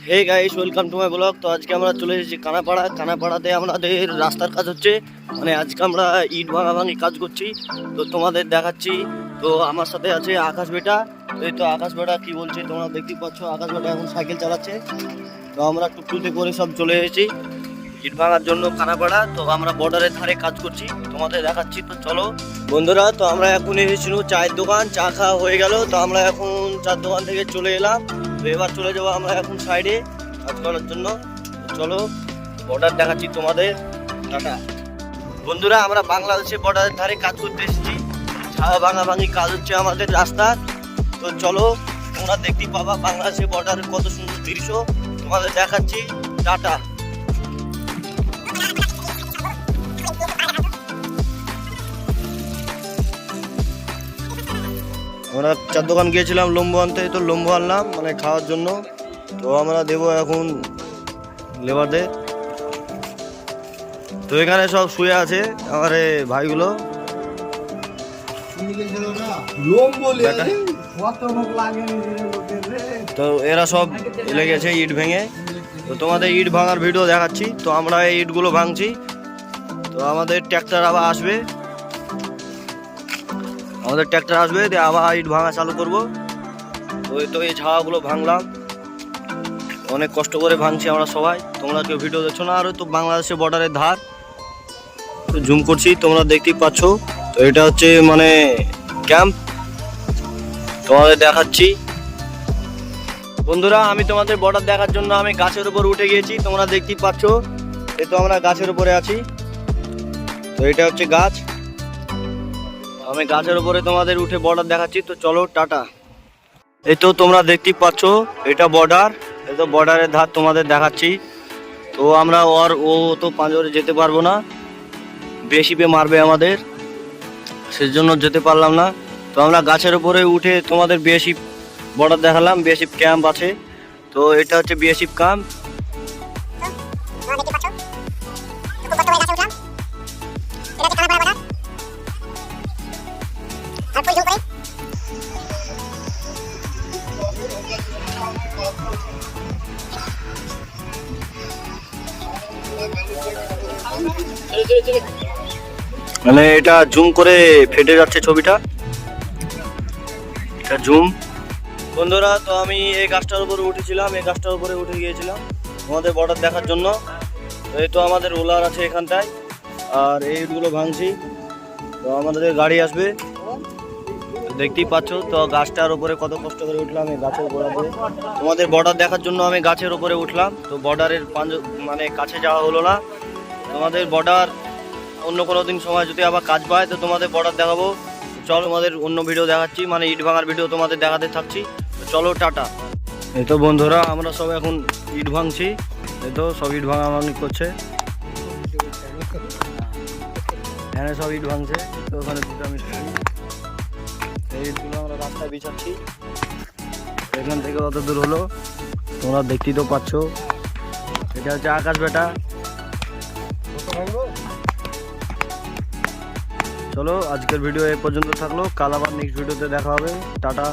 Hey guys, welcome to my blog. তো আজকে আমরা চলে এসেছি কানাপাড়াতে আমাদের রাস্তার কাজ হচ্ছে। মানে আজকে আমরা ইট ভাঙাভাঙি কাজ করছি, তো তোমাদের দেখাচ্ছি। তো আমার সাথে আছে আকাশ বেটা। এই তো আকাশ বেটা কি বলছে তোমরা দেখতেই পাচ্ছ। আকাশ বেটা এখন সাইকেল চালাচ্ছে, তো আমরা টুকটুকে করে সব চলে এসেছি ইট ভাঙার জন্য কানাপাড়া। তো আমরা বর্ডারের ধারে কাজ করছি, তোমাদের দেখাচ্ছি। তো চলো বন্ধুরা, তো আমরা এখন এসেছিল চায়ের দোকান, চা খাওয়া হয়ে গেল। তো আমরা এখন চার দোকান থেকে চলে এলাম। তো এবার চলে যাবো আমরা এখন সাইডে কাজ করার জন্য। চলো বর্ডার দেখাচ্ছি তোমাদের। টাটা বন্ধুরা, আমরা বাংলাদেশে বর্ডারের ধারে কাজ করতে এসেছি। চা ভাঙাভাঙি কাজ হচ্ছে আমাদের রাস্তার। তো চলো তোমরা দেখতেই পাবা বাংলাদেশে বর্ডারের কত সুন্দর দৃশ্য তোমাদের দেখাচ্ছি। টাটা। আমরা চার দোকান গিয়েছিলাম লম্বু আনতে, তো লম্বু আনলাম মানে খাওয়ার জন্য। তো আমরা দেবো এখন লেবারদের। তো এখানে সব শুয়ে আছে আমার ভাইগুলো। তো এরা সব লেগেছে ইট ভেঙে। তো তোমাদের ইট ভাঙার ভিডিও দেখাচ্ছি। তো আমরা এই ইটগুলো ভাঙছি। তো আমাদের ট্র্যাক্টর আবার আসবে, দিয়ে আবার ইট ভাঙা চালু করবো। তো এই ঝাড়াগুলো ভাঙলাম, অনেক কষ্ট করে ভাঙছি আমরা সবাই। তোমরা কেউ ভিডিও দেখছো না। আর তো বাংলাদেশের বর্ডারের ধার, তো জুম করছি তোমরা দেখতেই পাচ্ছ। তো এটা হচ্ছে মানে ক্যাম্প, তোমাদের দেখাচ্ছি। বন্ধুরা, আমি তোমাদের বর্ডার দেখার জন্য আমি গাছের উপর উঠে গিয়েছি, তোমরা দেখতেই পাচ্ছ। এই তো আমরা গাছের উপরে আছি। তো এটা হচ্ছে গাছ, আমি গাছের উপরে তোমাদের উঠে বর্ডার দেখাচ্ছি। তো চলো টাটা। এই তো তোমরা দেখতেই পাচ্ছ এটা বর্ডার, এই তো বর্ডারের ধার তোমাদের দেখাচ্ছি। তো আমরা ও তো পাঁজরে যেতে পারবো না, বেশি পে মারবে আমাদের, সেজন্য যেতে পারলাম না। তো আমরা গাছের উপরে উঠে তোমাদের বিএসএফ বর্ডার দেখালাম। বিএসএফ ক্যাম্প আছে, তো এটা হচ্ছে বিএসএফ ক্যাম্প। মানে এটা জুম করে ফেটে যাচ্ছে ছবিটা, এটা জুম। বন্ধুরা, তো আমি এই গাছটার উপরে উঠেছিলাম, এই গাছটার উপরে উঠে গিয়েছিলাম আমাদের বর্ডার দেখার জন্য। এই তো আমাদের রোলার আছে এখানটায়, আর এইগুলো ভাঙছি। তো আমাদের গাড়ি আসবে, দেখতেই পাচ্ছ। তো গাছটার উপরে কত কষ্ট করে উঠলাম এই গাছের গোড়াতে, তোমাদের বর্ডার দেখার জন্য আমি গাছের উপরে উঠলাম। তো বর্ডারের মানে কাছে যাওয়া হলো না। তোমাদের বর্ডার অন্য কোনো দিন সময় যদি আবার কাজ পায় তো তোমাদের বর্ডার দেখাবো। চলো আমাদের অন্য ভিডিও দেখাচ্ছি, মানে ইট ভাঙার ভিডিও তোমাদের দেখাতে থাকছি। তো চলো টাটা। এই তো বন্ধুরা, আমরা সব এখন ইট ভাঙছি। এই তো সব ইট ভাঙাভাঙি করছে, এখানে সব ইট ভাঙছে। তো ওখানে দুটো মিস্ত্রি, এই ইটগুলো আমরা রাস্তায় বিছাচ্ছি। এখান থেকে অত দূর হলো, তোমরা দেখতেই তো পাচ্ছ। এটা হচ্ছে আকাশ বেটা। চলো আজকের ভিডিও এই পর্যন্ত থাকলো, কাল আবার নেক্সট ভিডিওতে দেখা হবে। টাটা।